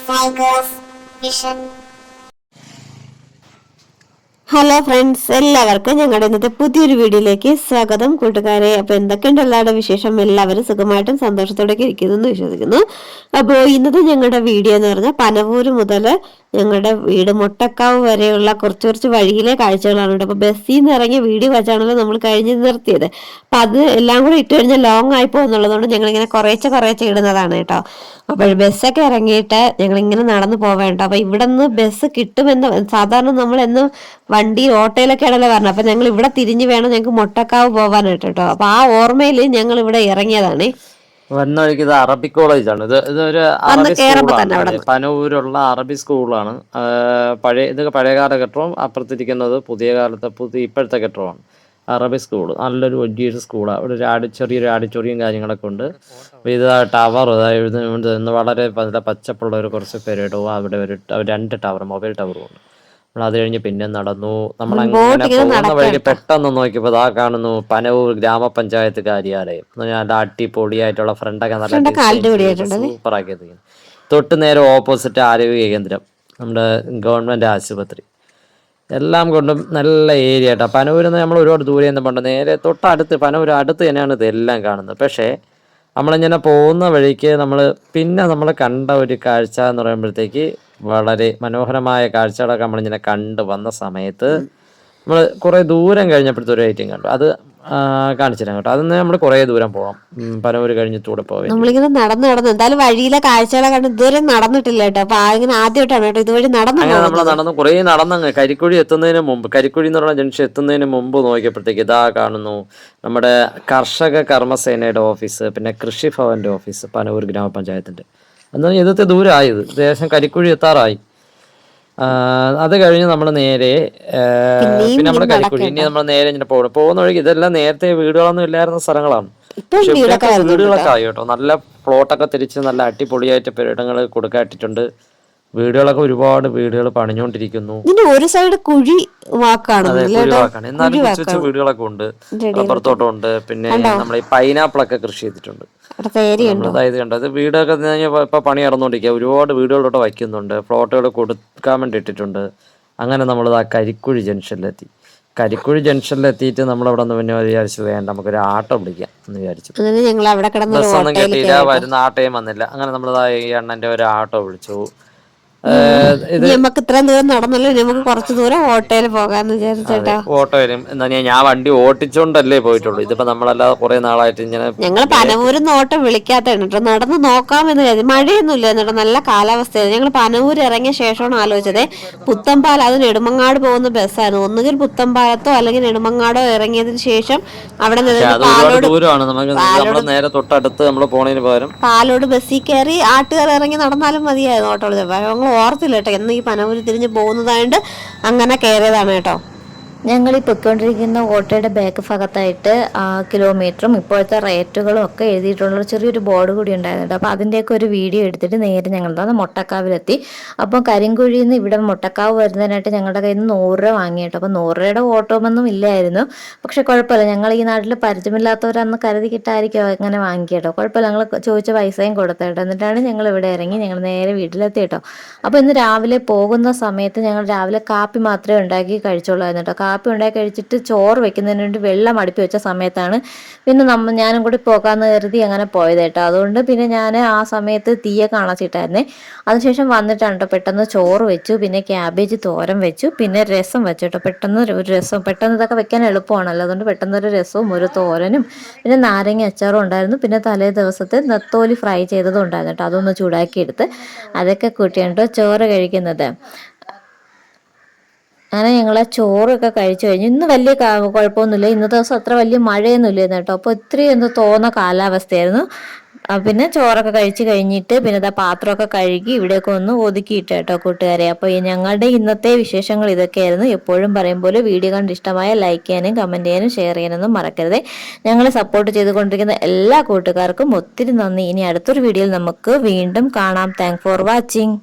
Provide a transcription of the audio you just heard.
Tigers Vision. Hello friends, എല്ലാവർക്കും ഞങ്ങളുടെ ഇന്നത്തെ പുതിയൊരു വീഡിയോയിലേക്ക് സ്വാഗതം കൂട്ടുകാരെ. അപ്പോൾ എന്തൊക്കെയുണ്ട് എല്ലാവരുടെ വിശേഷം? എല്ലാവരും സുഖമായിട്ടും സന്തോഷത്തോടെ ഇരിക്കുന്നു എന്ന് വിശ്വസിക്കുന്നു. അപ്പോൾ ഇന്നത്തെ ഞങ്ങളുടെ വീഡിയോ എന്ന് പറഞ്ഞാൽ പനവൂര് മുതൽ ഞങ്ങളുടെ വീട് മുട്ടക്കാവ് വരെയുള്ള കുറച്ച് വഴിയിലെ കാഴ്ചകളാണ് കേട്ടോ. അപ്പോൾ ബസ്സിൽ നിന്ന് ഇറങ്ങിയ വീഡിയോ വെച്ചാണല്ലോ നമ്മൾ കഴിഞ്ഞ് നിർത്തിയത്. അപ്പം അത് എല്ലാം കൂടെ ഇട്ട് കഴിഞ്ഞാൽ ലോങ് ആയി പോകുന്നുള്ളതുകൊണ്ട് ഞങ്ങളിങ്ങനെ കുറേശ്ശെ ഇടുന്നതാണ് കേട്ടോ. അപ്പോൾ ബസ്സൊക്കെ ഇറങ്ങിയിട്ട് ഞങ്ങളിങ്ങനെ നടന്നു പോവേണ്ട. അപ്പോൾ ഇവിടെ നിന്ന് ബസ് കിട്ടുമെന്ന് സാധാരണ നമ്മൾ എന്ന് വണ്ടി ഓട്ടോയിലൊക്കെ ആണല്ലോ പറഞ്ഞത്. അപ്പൊ ഞങ്ങൾ ഇവിടെ തിരിഞ്ഞു വേണം ഞങ്ങൾക്ക് മുട്ടക്കാവ് പോകാനായിട്ട് കേട്ടോ. അപ്പൊ ആ ഓർമ്മയിൽ ഞങ്ങൾ ഇവിടെ ഇറങ്ങിയതാണ്. വന്ന വഴിക്ക് ഇത് അറബി കോളേജാണ്. ഇതൊരു അറബി സ്കൂളാണ്, പനൂരുള്ള അറബി സ്കൂളാണ്. ഇതൊക്കെ പഴയ കാലഘട്ടവും അപ്പുറത്തിരിക്കുന്നത് ഇപ്പോഴത്തെ ഘട്ടമാണ്. അറബി സ്കൂൾ നല്ലൊരു വലിയൊരു സ്കൂളാണ്. ഇവിടെ ചെറിയൊരു ആഡിറ്റോറിയം കാര്യങ്ങളൊക്കെ ഉണ്ട്. ഇത് ടവർ വളരെ പച്ചപ്പുള്ള ഒരു കുറച്ച് പേരിടും. അവിടെ ഒരു 2 ടവർ, മൊബൈൽ ടവറും ഉണ്ട്. അത് കഴിഞ്ഞ് പിന്നെ നടന്നു. നമ്മളങ്ങനെ പോകുന്ന വഴിക്ക് പെട്ടെന്ന് നോക്കിയപ്പോൾ ആ കാണുന്നു പനവൂർ ഗ്രാമപഞ്ചായത്ത് കാര്യാലയം. നല്ല അടിപൊളിയായിട്ടുള്ള ഫ്രണ്ടൊക്കെ നല്ല സൂപ്പറാക്കിയത്. തൊട്ട് നേരെ ഓപ്പോസിറ്റ് ആരോഗ്യ കേന്ദ്രം, നമ്മുടെ ഗവൺമെന്റ് ആശുപത്രി. എല്ലാം കൊണ്ടും നല്ല ഏരിയ കേട്ടോ. പനവൂരിൽ നിന്ന് നമ്മൾ ഒരുപാട് ദൂരെ നിന്ന് പണ്ട് നേരെ തൊട്ടടുത്ത് പനവൂർ അടുത്ത് തന്നെയാണ് ഇതെല്ലാം കാണുന്നത്. പക്ഷേ നമ്മളിങ്ങനെ പോകുന്ന വഴിക്ക് നമ്മൾ കണ്ട ഒരു കാഴ്ച എന്ന് പറയുമ്പോഴത്തേക്ക് വളരെ മനോഹരമായ കാഴ്ചകളൊക്കെ നമ്മളിങ്ങനെ കണ്ടു വന്ന സമയത്ത് നമ്മൾ കുറേ ദൂരം കഴിഞ്ഞപ്പോഴത്തെ ഒരു ഐറ്റം കണ്ടു. അത് കാണിച്ചു തരാം കേട്ടോ. അതിന് നമ്മൾ കുറേ ദൂരം പോകാം. പനവൂര് കഴിഞ്ഞിട്ടൂടെ പോകാം. നമ്മളിങ്ങനെ നടന്നു എന്തായാലും വഴിയിലെ കാഴ്ചകളെ കണ്ട് ഇതുവരെ നടന്നിട്ടില്ല കേട്ടോ. അപ്പൊ ഇങ്ങനെ ആദ്യമായിട്ടാണ് കേട്ടോ ഇതുവഴി നടന്നു കുറേ നടന്നങ്ങ് കരിക്കുഴി എത്തുന്നതിന് മുമ്പ്, കരിക്കുഴി എന്ന് പറഞ്ഞ ജംഗ്ഷൻ എത്തുന്നതിന് മുമ്പ് നോക്കിയപ്പോഴത്തേക്ക് ഇതാ കാണുന്നു നമ്മുടെ കർഷക കർമ്മസേനയുടെ ഓഫീസ്, പിന്നെ കൃഷിഭവന്റെ ഓഫീസ്, പനവൂർ ഗ്രാമപഞ്ചായത്തിന്റെ. എന്നാൽ ഇതത്തെ ദൂരമായത് ഏകദേശം കരിക്കുഴി എത്താറായി. അത് കഴിഞ്ഞ് നമ്മൾ നേരെ പിന്നെ നമ്മുടെ കരിക്കുഴി ഇനി നമ്മൾ നേരെ ഇങ്ങനെ പോകുന്ന വഴിക്ക് ഇതെല്ലാം നേരത്തെ വീടുകളൊന്നും ഇല്ലായിരുന്ന സ്ഥലങ്ങളാണ്. പക്ഷെ വീടുകളൊക്കെ ആയി കേട്ടോ. നല്ല പ്ലോട്ടൊക്കെ തിരിച്ച് നല്ല അടിപൊളിയായിട്ട് പെരിടങ്ങൾ കൊടുക്കാട്ടിട്ടുണ്ട്. വീടുകളൊക്കെ ഒരുപാട് വീടുകൾ പണിഞ്ഞോണ്ടിരിക്കുന്നു. ഒരു സൈഡ് കുഴി വാക്കാണ്, എന്നാലും കൊച്ചു വീടുകളൊക്കെ ഉണ്ട്. റബ്ബർത്തോട്ടം ഉണ്ട്. പിന്നെ നമ്മൾ ഈ പൈനാപ്പിൾ ഒക്കെ കൃഷി ചെയ്തിട്ടുണ്ട്. അതായത് കണ്ടത് വീടൊക്കെ ഇപ്പൊ പണി നടന്നുകൊണ്ടിരിക്കുക. ഒരുപാട് വീടുകളോട്ട് വയ്ക്കുന്നുണ്ട്. പ്ലോട്ടുകൾ കൊടുക്കാൻ വേണ്ടി ഇട്ടിട്ടുണ്ട്. അങ്ങനെ നമ്മളത് ആ കരിക്കുഴി ജംഗ്ഷനിലെത്തി. കരിക്കുഴി ജംഗ്ഷനിലെത്തിയിട്ട് നമ്മളവിടെ നിന്ന് പിന്നെ വിചാരിച്ചു വേണ്ട നമുക്കൊരു ആട്ടോ വിളിക്കാം എന്ന് വിചാരിച്ചു. ബസ്സൊന്നും കിട്ടിയില്ല, വരുന്ന ആട്ടോയും വന്നില്ല. അങ്ങനെ നമ്മളതാ ഈ അണ്ണന്റെ ഒരു ആട്ടോ വിളിച്ചു. നമുക്ക് ഇത്രയും ദൂരം നടന്നല്ലോ, നമുക്ക് കുറച്ച് ദൂരം ഓട്ടോയിൽ പോകാന്ന് വിചാരിച്ചേട്ടാ. ഓട്ടോയിലും എന്താ ഞാൻ വണ്ടി ഓട്ടിച്ചോണ്ടല്ലേ പോയിട്ടുള്ളൂ. ഇതിപ്പോ നമ്മളല്ലാതെ കുറെ നാളായിട്ട് ഇങ്ങനെ ഞങ്ങൾ പനവൂരിന്ന് ഓട്ടം വിളിക്കാത്തതാണ് കേട്ടോ. നടന്ന് നോക്കാമെന്ന് കരുതി. മഴയൊന്നും ഇല്ല കേട്ടോ, നല്ല കാലാവസ്ഥയായിരുന്നു. ഞങ്ങൾ പനവൂർ ഇറങ്ങിയ ശേഷമാണ് ആലോചിച്ചത് പുത്തമ്പാലം, അത് നെടുമങ്ങാട് പോകുന്ന ബസ്സായിരുന്നു. ഒന്നുകിൽ പുത്തമ്പാലത്തോ അല്ലെങ്കിൽ നെടുമങ്ങാടോ ഇറങ്ങിയതിന് ശേഷം അവിടെ പാലോട് ബസ്സിൽ കയറി ആട്ടുകാർ ഇറങ്ങി നടന്നാലും മതിയായിരുന്നു ഓട്ടോ. ഓർത്തില്ല കേട്ടോ എന്ന് ഈ പനവൂര് തിരിഞ്ഞ് പോകുന്നതായിട്ട് അങ്ങനെ കയറിയതാണ് കേട്ടോ. ഞങ്ങൾ ഈ പൊയ്ക്കൊണ്ടിരിക്കുന്ന ഓട്ടോയുടെ ബാക്ക് ഭാഗത്തായിട്ട് കിലോമീറ്ററും ഇപ്പോഴത്തെ റേറ്റുകളും ഒക്കെ എഴുതിയിട്ടുള്ള ചെറിയൊരു ബോർഡ് കൂടി ഉണ്ടായിരുന്നു. അപ്പോൾ അതിൻ്റെയൊക്കെ ഒരു വീഡിയോ എടുത്തിട്ട് നേരെ ഞങ്ങൾ മുട്ടക്കാവിലെത്തി. അപ്പോൾ കരിങ്കുഴിയിൽ നിന്ന് ഇവിടെ മുട്ടക്കാവ് വരുന്നതിനായിട്ട് ഞങ്ങളുടെ കയ്യിൽ നിന്ന് 100 രൂപ വാങ്ങി കേട്ടോ. അപ്പോൾ 100 രൂപയുടെ ഓട്ടോമൊന്നും ഇല്ലായിരുന്നു. പക്ഷെ കുഴപ്പമില്ല, ഞങ്ങൾ ഈ നാട്ടിൽ പരിചയമില്ലാത്തവരന്ന് കരുതി കിട്ടായിരിക്കും അങ്ങനെ വാങ്ങി കേട്ടോ. കുഴപ്പമില്ല, ഞങ്ങൾ ചോദിച്ച പൈസയും കൊടുത്തേട്ടോ. എന്നിട്ടാണ് ഞങ്ങൾ ഇവിടെ ഇറങ്ങി ഞങ്ങൾ നേരെ വീട്ടിലെത്തി കേട്ടോ. അപ്പോൾ ഇന്ന് രാവിലെ പോകുന്ന സമയത്ത് ഞങ്ങൾ രാവിലെ കാപ്പി മാത്രമേ ഉണ്ടാക്കി കഴിച്ചോളായിരുന്നു കേട്ടോ. കാപ്പി ഉണ്ടാക്കി കഴിച്ചിട്ട് ചോറ് വെക്കുന്നതിന് വേണ്ടി വെള്ളം അടുപ്പി വെച്ച സമയത്താണ് പിന്നെ ഞാനും കൂടി പോകാമെന്ന് കരുതി അങ്ങനെ പോയത് കേട്ടോ. അതുകൊണ്ട് പിന്നെ ഞാൻ ആ സമയത്ത് തീയൊക്കെ അണച്ചിട്ടായിരുന്നേ. അതിനുശേഷം വന്നിട്ടാണ് കേട്ടോ പെട്ടെന്ന് ചോറ് വെച്ചു, പിന്നെ ക്യാബേജ് തോരൻ വെച്ചു, പിന്നെ രസം വെച്ചു കേട്ടോ. പെട്ടെന്ന് ഇതൊക്കെ വെക്കാൻ എളുപ്പമാണല്ലോ. അതുകൊണ്ട് പെട്ടെന്നൊരു രസവും ഒരു തോരനും പിന്നെ നാരങ്ങ അച്ചാറും ഉണ്ടായിരുന്നു. പിന്നെ തലേ ദിവസത്തെ നെത്തോലി ഫ്രൈ ചെയ്തതും ഉണ്ടായിരുന്നു കേട്ടോ. അതൊന്ന് ചൂടാക്കി എടുത്ത് അതൊക്കെ കൂട്ടിയാണ് കേട്ടോ ചോറ് കഴിക്കുന്നത്. അങ്ങനെ ഞങ്ങൾ ചോറൊക്കെ കഴിച്ചു കഴിഞ്ഞു. ഇന്ന് വലിയ കുഴപ്പമൊന്നുമില്ല. ഇന്നത്തെ ദിവസം അത്ര വലിയ മഴയൊന്നും ഇല്ലായിരുന്നു കേട്ടോ. അപ്പോൾ ഇത്രയും എന്തോ തോന്നുന്ന കാലാവസ്ഥയായിരുന്നു. പിന്നെ ചോറൊക്കെ കഴിച്ച് കഴിഞ്ഞിട്ട് പിന്നെ പാത്രമൊക്കെ കഴുകി ഇവിടെയൊക്കെ ഒന്ന് ഒതുക്കിയിട്ട് കേട്ടോ കൂട്ടുകാരെ. അപ്പോൾ ഞങ്ങളുടെ ഇന്നത്തെ വിശേഷങ്ങൾ ഇതൊക്കെയായിരുന്നു. എപ്പോഴും പറയും പോലെ വീഡിയോ കണ്ട് ഇഷ്ടമായ ലൈക്ക് ചെയ്യാനും കമൻറ്റ് ചെയ്യാനും ഷെയർ ചെയ്യാനൊന്നും മറക്കരുത്. ഞങ്ങളെ സപ്പോർട്ട് ചെയ്തുകൊണ്ടിരിക്കുന്ന എല്ലാ കൂട്ടുകാർക്കും ഒത്തിരി നന്ദി. ഇനി അടുത്തൊരു വീഡിയോയിൽ നമുക്ക് വീണ്ടും കാണാം. Thank for watching.